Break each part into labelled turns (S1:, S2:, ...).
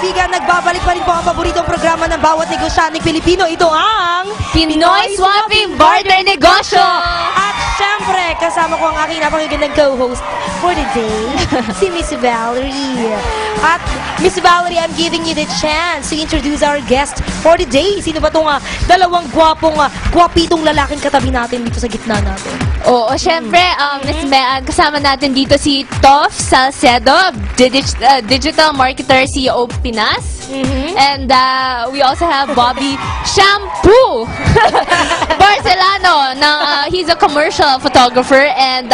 S1: kaibigan, nagbabalik pa rin po ang paboritong programa ng bawat negosyanteng Pilipino. Ito ang
S2: Pinoy Swapping Barter Negosyo!
S1: At syempre, kasama ko ang aking napakagandang co-host for the day, si Miss Valerie. At Miss Valerie, I'm giving you the chance to introduce our guest for the day. Sino ba itong dalawang gwapitong lalaking katabi natin dito sa gitna natin?
S2: Oo, syempre, Miss Mean, kasama natin dito si Toff Salcedo, Digital Marketer CEO Pinas. And we also have Bobby Shampoo Barcelano. He's a commercial photographer and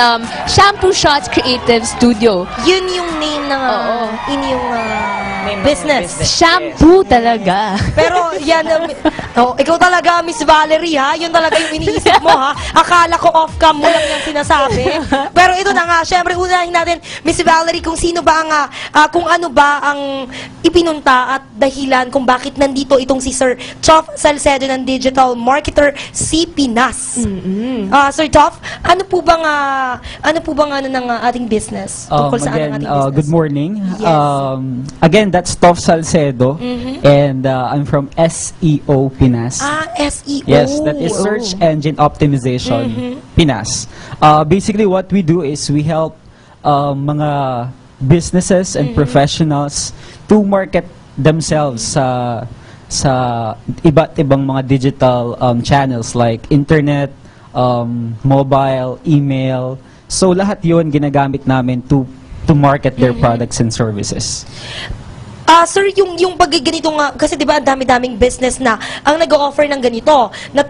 S2: Shampoo Shots Creative Studio.
S1: Yun yung name ng inyong business.
S2: Shampoo talaga.
S1: Pero yan, ikaw talaga, Miss Valerie, ha? Yun talaga yung iniisip mo, ha? Akala ko off-cam mo lang yung sinasabi. Pero ito na nga, syempre, unahin natin, Miss Valerie, kung sino ba ang, kung ano ba ang ipinunta at dahilan kung bakit nandito itong si Sir Toff Salcedo ng Digital Marketer si Pinas. Sir Toff, ano po bang ng ating business? Tungkol sa ating business?
S3: Good morning.
S1: Yes.
S3: Again, that's Toff Salcedo, and I'm from SEO Pinas.
S1: SEO.
S3: Yes, that is Search Engine Optimization Pinas. Basically, what we do is we help mga businesses and professionals to market themselves sa iba't ibang mga digital channels like internet, mobile, email. So lahat 'yon ginagamit namin to market their products and services.
S1: Sir, yung pagganito nga, kasi di ba ang dami-daming business na ang nag-o-offer ng ganito, na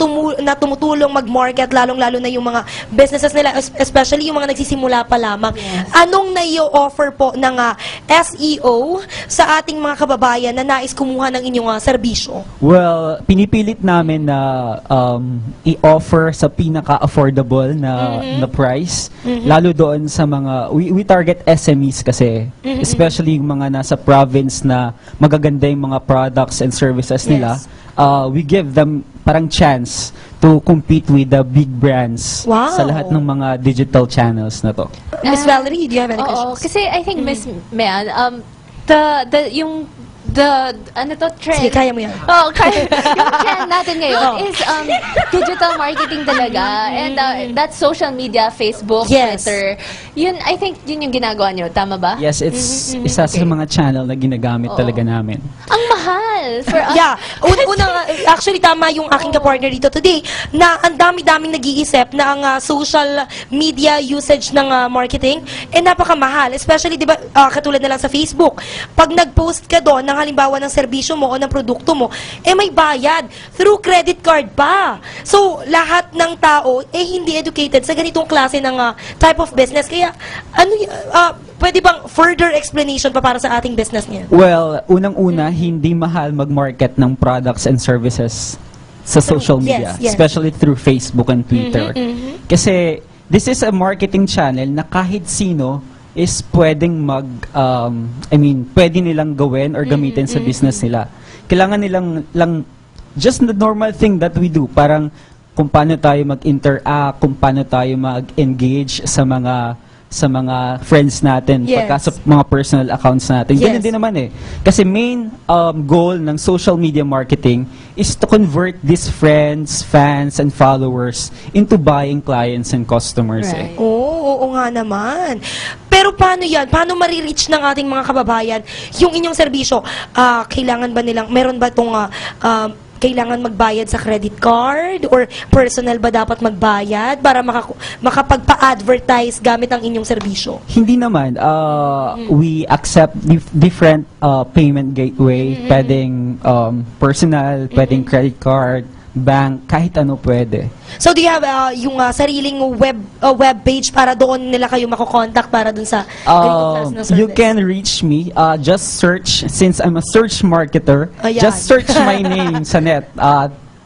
S1: tumutulong mag-market, lalong-lalo na yung mga businesses nila, especially yung mga nagsisimula pa lamang.
S2: Yes.
S1: Anong nai-offer po ng SEO sa ating mga kababayan na nais kumuha ng inyong serbisyo?
S3: Well, pinipilit namin na i-offer sa pinaka-affordable na price, lalo doon sa mga, we target SMEs kasi, especially yung mga nasa province na magaganda yung mga products and services nila. We give them parang chance to compete with the big brands sa lahat ng mga digital channels na to.
S1: Miss Valerie, do you have any questions?
S2: Kasi I think, Miss Mean, trend.
S1: Sige, kaya mo yan.
S2: Yung trend natin ngayon is digital marketing talaga. And that's social media, Facebook, Twitter. Yun, I think, yun yung ginagawa nyo. Tama ba?
S3: Yes, it's isa sa mga channel na ginagamit talaga namin.
S2: Ang mahal for us.
S1: Yeah. Actually, tama yung aking kapartner dito today na ang dami-daming nag-iisip na ang social media usage ng marketing napakamahal. Especially, di ba, katulad na lang sa Facebook. Pag nag-post ka doon ng halimbawa ng serbisyo mo o ng produkto mo, may bayad. Through credit card pa. So, lahat ng tao, hindi educated sa ganitong klase ng type of business. Kaya, pwede bang further explanation pa para sa ating business niya?
S3: Well, unang-una, hindi mahal mag-market ng products and services sa social media, especially through Facebook and Twitter. Kasi, this is a marketing channel na kahit sino is pwedeng pwede nilang gawin or gamitin sa business nila. Kailangan nilang just the normal thing that we do, parang kung paano tayo mag-interact, kung paano tayo mag-engage sa mga friends natin, pagka sa mga personal accounts natin. Ganyan din naman Kasi main goal ng social media marketing is to convert these friends, fans, and followers into buying clients and customers.
S2: Right.
S1: Oo nga naman. Pero paano yan? Paano marireach ng ating mga kababayan yung inyong serbisyo? Kailangan ba nilang, meron ba itong kailangan magbayad sa credit card? Or personal ba dapat magbayad para makapagpa-advertise gamit ang inyong serbisyo?
S3: Hindi naman. We accept different payment gateway. Pwedeng personal, pwedeng credit card, bank, kahit ano pwede.
S1: So, do you have yung sariling web page para doon nila kayo makokontakt para dun sa ganitong klase ng service?
S3: You can reach me. Just search, since I'm a search marketer, just search my name sa net,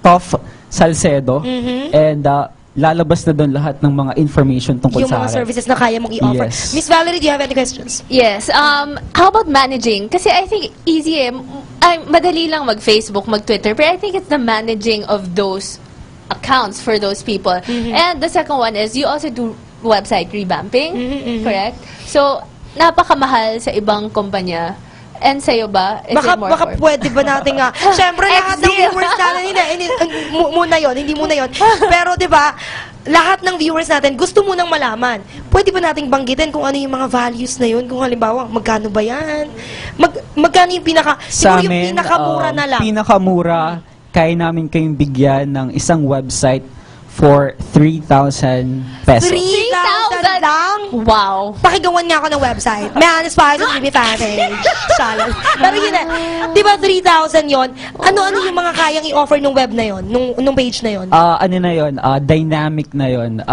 S3: Toff Salcedo, and lalabas na doon lahat ng mga information tungkol
S1: yung
S3: sa
S1: mga services na kaya mong i-offer.
S3: Yes.
S1: Miss Valerie, do you have any questions?
S2: Yes. How about managing? Kasi I think easy madali lang mag-Facebook, mag-Twitter, but I think it's the managing of those accounts for those people. And the second one is you also do website revamping, correct? So, napakamahal sa ibang kumpanya. And sa'yo ba? Is it more
S1: Baka
S2: for-
S1: pwede ba natin nga? Siyempre, lahat ng
S2: Ex-deal.
S1: viewers natin, hindi muna yon. Pero, di ba, lahat ng viewers natin, gusto munang malaman. Pwede ba nating banggitin kung ano yung mga values na yun? Kung halimbawa, magkano ba yan? Magkano yung siguro yung pinakamura na lang.
S3: Pinakamura, kaya namin kayong bigyan ng isang website for 3,000 pesos.
S1: 3,000 lang?
S2: Wow.
S1: Pakigawan nga ako ng website. May honest pa sa TV fanpage. Shalom. Pero yun na, di ba 3,000 yon? Ano yung mga kayang i-offer nung web na yon? Nung page na yon?
S3: Ano na yun? Dynamic na yun.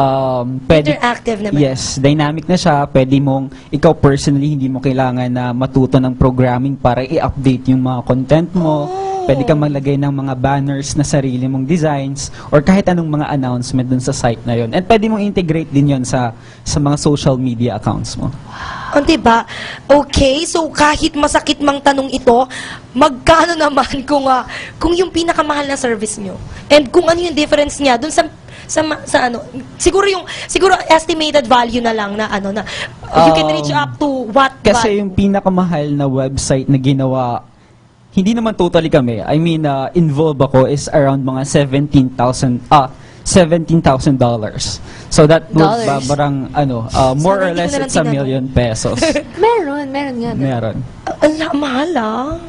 S1: Interactive naman.
S3: Yes, dynamic na siya. Pwede mong, ikaw personally, hindi mo kailangan na matuto ng programming para i-update yung mga content mo. Pwede kang maglagay ng mga banners na sarili mong designs or kahit anong mga announcement dun sa site na yun. And pwede mong integrate din yun sa mga social media accounts mo.
S1: Oh, diba? Okay, so kahit masakit mang tanong ito, magkano naman kung yung pinakamahal na service nyo? And kung ano yung difference niya dun sa ano, siguro estimated value na lang na ano na you can reach up to what
S3: Kasi
S1: value?
S3: yung pinakamahal na website na ginawa, hindi naman totally kami. I mean, involved ako is around mga $17,000. So that would
S2: Dollars.
S3: parang more or
S1: Sana hindi
S3: less
S1: ko na lang
S3: it's a
S1: tinanong.
S3: million pesos.
S2: Meron nga.
S3: Meron.
S1: Mahal ah.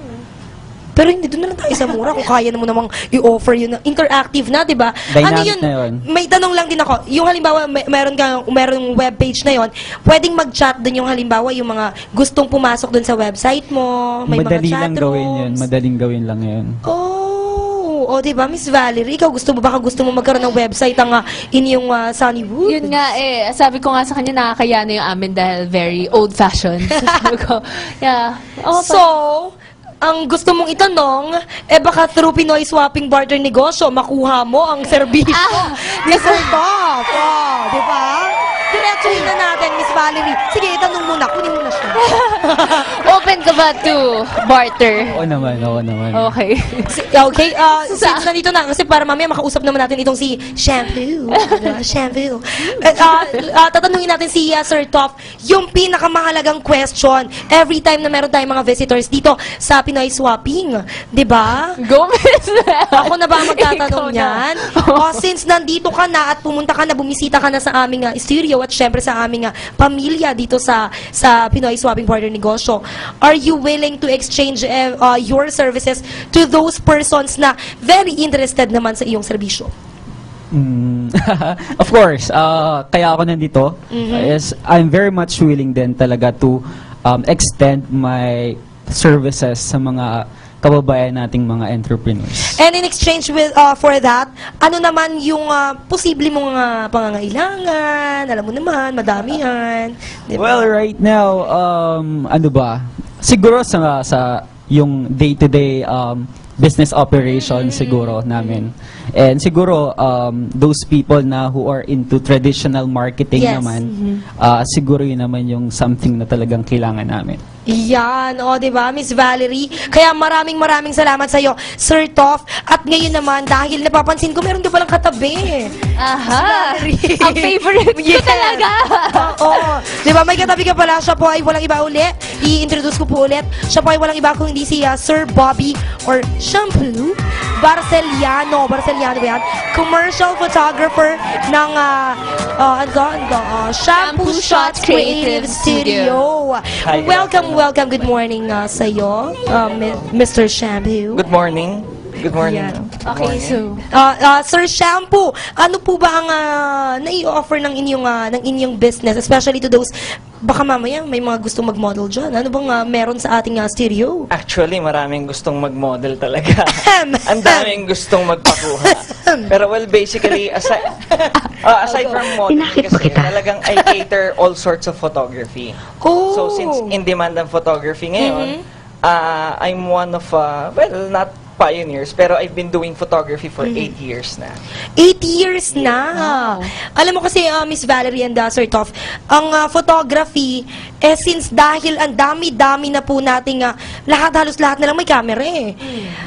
S1: Pero hindi, doon na lang tayo sa mura kung kaya mo namang i-offer yun na interactive na, di ba?
S3: Dynamic na yun.
S1: May tanong lang din ako. Yung halimbawa, merong webpage na yon, pwedeng mag-chat din yung halimbawa, yung mga gustong pumasok dun sa website mo, may
S3: Madali
S1: mga chat
S3: lang gawin yun.
S1: rooms.
S3: Madaling gawin lang yun.
S1: Oh, di ba, Miss Valerie? Ikaw gusto mo magkaroon ng website ang inyong Sunnywood?
S2: Yun nga sabi ko nga sa kanya, nakakaya na yung amin dahil very old-fashioned. Sabi ko, yeah.
S1: So, ang gusto mong itanong, baka through Pinoy Swapping Barter Negosyo, makuha mo ang serbisyo ni Sir Bob. Oh, di ba? Diretsuhin na natin, Miss Valerie. Sige, itanong muna. Kunin mo na siya.
S2: Open ka ba to barter?
S3: Oo naman.
S2: Okay.
S1: Okay, since nandito na, kasi para mamaya makausap naman natin itong si Shampoo. Shampoo. Tatanungin natin si Sir Toff, yung pinakamahalagang question every time na meron tayong mga visitors dito sa Pinoy Swapping. Di ba?
S2: Gomez.
S1: Ako na ba ang magtatanong
S2: Ikaw na.
S1: niyan? Since nandito ka na at pumunta ka na, bumisita ka na sa aming studio at syempre sa aming pamilya dito sa Pinoy Swapping Barter Negosyo, are you willing to exchange your services to those persons na very interested naman sa iyong serbisyo?
S3: Of course, kaya ako nandito is I'm very much willing din talaga to extend my services sa mga kababayan nating mga entrepreneurs.
S1: And in exchange for that, ano naman yung posible mong pangangailangan? Alam mo naman, madamihan. Diba?
S3: Well, right now, ano ba? Siguro sa yung day-to-day business operation siguro namin. And siguro those people na who are into traditional marketing
S1: Yes.
S3: naman, siguro yun naman yung something na talagang kailangan namin.
S1: Yan, di ba, Miss Valerie? Kaya maraming salamat sa iyo, Sir Toff. At ngayon naman, dahil napapansin ko, meron ka palang katabi.
S2: Aha.
S1: Valerie.
S2: Ang favorite ko
S1: Yes.
S2: talaga.
S1: Oo. Di ba, may katabi ka pala. Siya po ay walang iba uli. I-introduce ko po ulit. Siya po ay walang iba kung hindi si Sir Bobby or Shampoo Barceliano. Barceliano ba yan? Commercial photographer ng Shampoo Shots Creative Studio.
S4: Hi.
S1: Welcome. Good morning sa iyo, Mr. Shampoo.
S4: Good morning. Good morning.
S1: Yan.
S4: Good
S2: Okay,
S4: morning.
S2: so
S1: Sir Shampoo, ano po ba ang nai-offer ng inyong business, especially to those, baka mamaya may mga gustong mag-model dyan. Ano bang meron sa ating studio?
S4: Actually, maraming gustong mag-model talaga. Ang daming gustong magpakuha. Pero well, basically, aside from modeling kasi, talagang I cater all sorts of photography.
S1: Oh.
S4: So since in-demand ang photography ngayon, I'm one of, well, not pioneers, pero I've been doing photography for 8 years na.
S1: 8 years na. Alam mo kasi, Miss Valerie and Sir Toff, ang photography, since dahil ang dami-dami na po nating, halos lahat na lang may camera eh.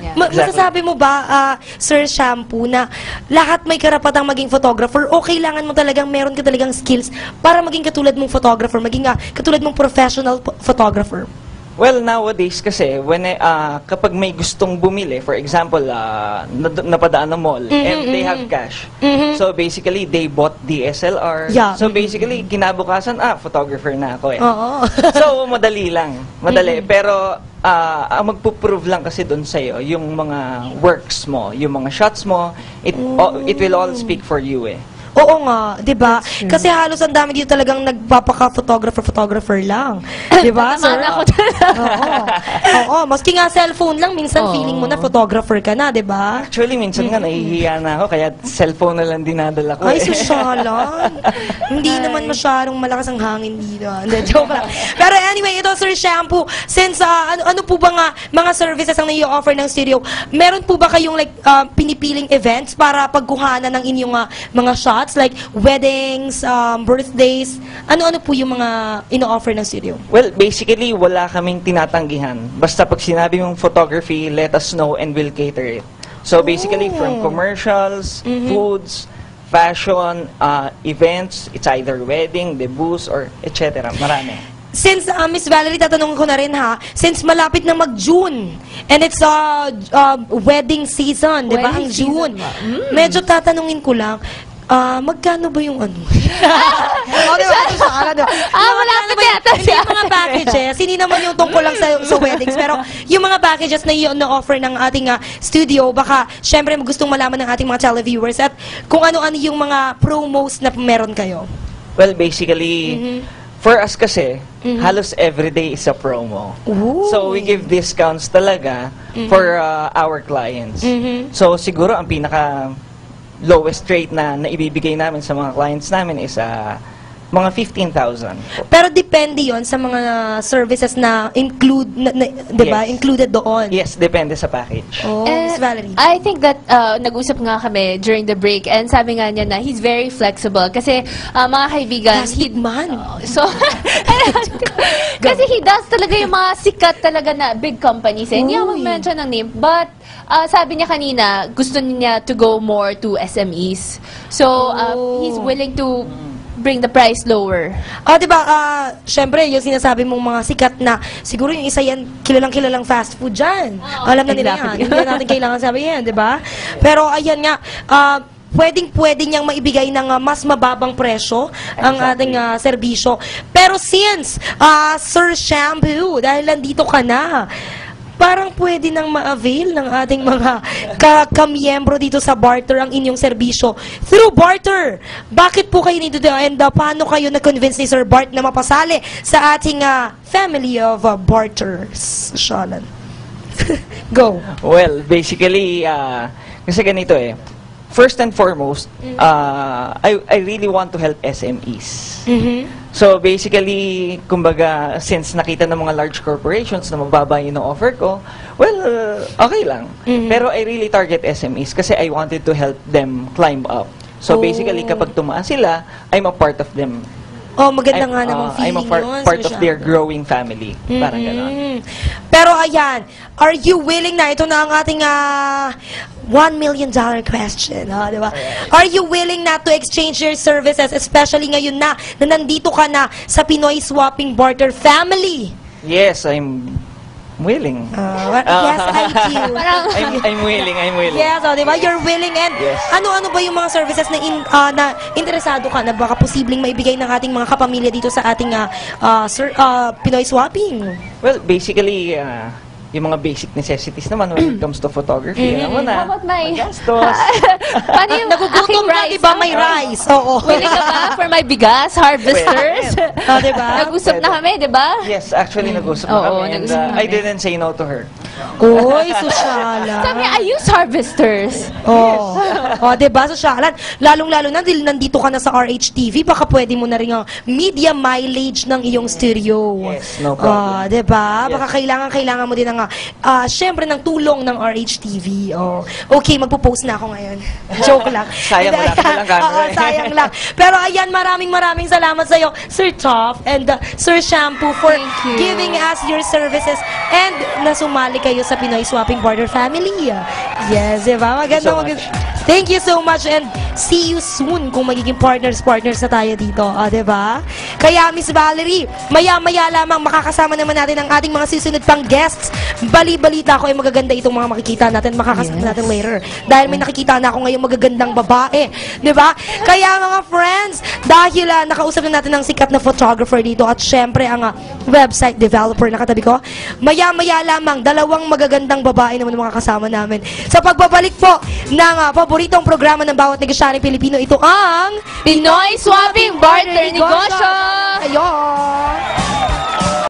S2: Yeah.
S1: Masasabi mo ba, Sir Shampoo, na lahat may karapatang maging photographer o kailangan mo talagang meron ka talagang skills para maging katulad mong photographer, maging katulad mong professional photographer?
S4: Well, nowadays kasi, kapag may gustong bumili, for example, napadaan ng mall, and they have cash. So basically, they bought DSLR.
S1: Yeah.
S4: So basically, kinabukasan, photographer na ako eh.
S1: Oo.
S4: So, madali lang. Madali. Pero, ang magpo-prove lang kasi doon sa'yo, yung mga works mo, yung mga shots mo, it will all speak for you eh.
S1: Oo nga, 'di ba? Kasi halos ang dami dito talagang nagpapaka-photographer lang. 'Di ba?
S2: Tatamaan ako
S1: Oo, maski nga cellphone lang minsan feeling mo na photographer ka na, 'di ba?
S4: Actually, minsan nga nahihiya na ako, kaya cellphone na lang dinadala ko.
S1: Ay, susyalan. Hindi naman masyadong malakas ang hangin dito. Hindi, joke lang. Pero anyway, ito Sir Shampoo, since ano po ba nga mga services ang nai-offer ng studio, meron po ba kayong like pinipiling events para pagkuhanan ng inyong mga shots? Like weddings, birthdays, ano-ano po yung mga ino-offer ng studio?
S4: Well, basically, wala kaming tinatanggihan. Basta pag sinabi mong photography, let us know and we'll cater it. So basically, from commercials, foods, fashion, events, it's either wedding, debuts, or etc. Marami.
S1: Since, Miss Valerie, tatanungin ko na rin since malapit na mag-June, and it's wedding season, di ba? Ang June. Medyo tatanungin ko lang, magkano ba yung ano?
S2: Malapit yata
S1: Hindi yung mga packages, hindi naman yung tungkol lang sa weddings, pero yung mga packages na offer ng ating studio, baka syempre gustong malaman ng ating mga televiewers at kung ano-ano yung mga promos na meron kayo.
S4: Well, basically, for us kasi, halos everyday is a promo.
S1: Ooh.
S4: So, we give discounts talaga for our clients. So, siguro, ang pinaka lowest rate na ibibigay namin sa mga clients namin is mga 15,000.
S1: Pero depende yon sa mga services na diba?
S4: Yes.
S1: Included doon.
S4: Yes, depende sa package.
S1: Oh, Miss Valerie.
S2: I think that nag-usap nga kami during the break and sabi nga niya na he's very flexible kasi mga kaibigan,
S1: Plastic man.
S2: So, kasi he does talaga yung mga sikat talaga na big companies. Hindi ako mag-mention ng name, but sabi niya kanina, gusto niya to go more to SMEs. So, he's willing to bring the price lower.
S1: Diba, syempre, yung sinasabi mong mga sikat na, siguro yung isa yan, kilalang fast food dyan. Alam na nila yan. Hindi natin kailangan sabihin, diba? Pero, ayan nga, pwede niyang maibigay ng mas mababang presyo ang ating serbisyo. Pero since, Sir Shampoo, dahil nandito ka na, parang pwede nang ma-avail ng ating mga kamiyembro dito sa Barter ang inyong serbisyo. Through Barter, bakit po kayo nito and paano kayo na-convince ni Sir Bart na mapasali sa ating family of Barters? Shalan. Go.
S4: Well, basically, kasi ganito eh. First and foremost, I really want to help SMEs. So basically, kumbaga, since nakita ng mga large corporations na mababa yung offer ko, well, okay lang. Pero I really target SMEs kasi I wanted to help them climb up. So basically, kapag tumaas sila, I'm a part of them.
S1: Maganda nga namang feeling
S4: I'm a part of their growing family. Parang gano'n.
S1: Pero ayan, are you willing na, ito na ang ating $1 million question, diba? Are you willing na to exchange your services, especially ngayon na nandito ka na sa Pinoy Swapping Barter family?
S4: Yes, I'm willing.
S1: Yes, I do.
S4: I'm willing.
S1: Yes, diba? You're willing and
S4: yes.
S1: Ano-ano ba yung mga services na interesado ka na baka posibleng maibigay ng ating mga kapamilya dito sa ating Pinoy Swapping?
S4: Well, basically, yung mga basic necessities naman when it comes to photography. Alam mo na.
S2: How about my
S4: Magastos.
S2: Paano yung
S1: Nagugutom
S2: aking
S1: ka,
S2: rice?
S1: diba? May rice. Oo.
S2: Willing ka ba for my bigas harvesters?
S1: Diba?
S2: Nag-usap na kami, diba?
S4: Yes, actually, nag-usap na
S2: Oo,
S4: kami. And
S2: nag-usap na
S4: I
S2: kami.
S4: didn't say no to her.
S1: Uy, sosyala.
S2: Sabi, I use harvesters.
S1: Diba, sosyalan? Lalong-lalo na, dahil nandito ka na sa RHTV, baka pwede mo na rin ang media mileage ng iyong studio.
S4: Yes, no problem.
S1: Diba?
S4: Yes.
S1: Baka kailangan mo din ng, syempre, ng tulong ng RHTV. Okay, magpo-post na ako ngayon. Joke lang.
S4: Sayang, wala ka lang camera.
S1: Sayang lang. Pero ayan, maraming salamat sa'yo, Sir Toff and Sir Shampoo for
S2: Thank you.
S1: giving us your services and nasumali kayo sa Pinoy Swapping Barter family. Yes, diba?
S4: Thank you so much.
S1: Thank you so much and see you soon kung magiging partners na tayo dito. Diba? Kaya, Miss Valerie, maya-maya lamang makakasama naman natin ang ating mga susunod pang guests. Bali-balita ko ay magaganda itong mga makikita natin, makakasama natin later. Dahil may nakikita na ako ngayong magagandang babae. Diba? Kaya mga friends, dahil nakausap na natin ang sikat na photographer dito at syempre ang website developer na katabi ko, maya-maya lamang dalawang magagandang babae naman ang makakasama namin. Sa pagbabalik po ng paboritong programa ng bawat negosyaryong Pilipino, ito ang
S2: Pinoy Swapping Barter Negosyo!
S1: Ayun!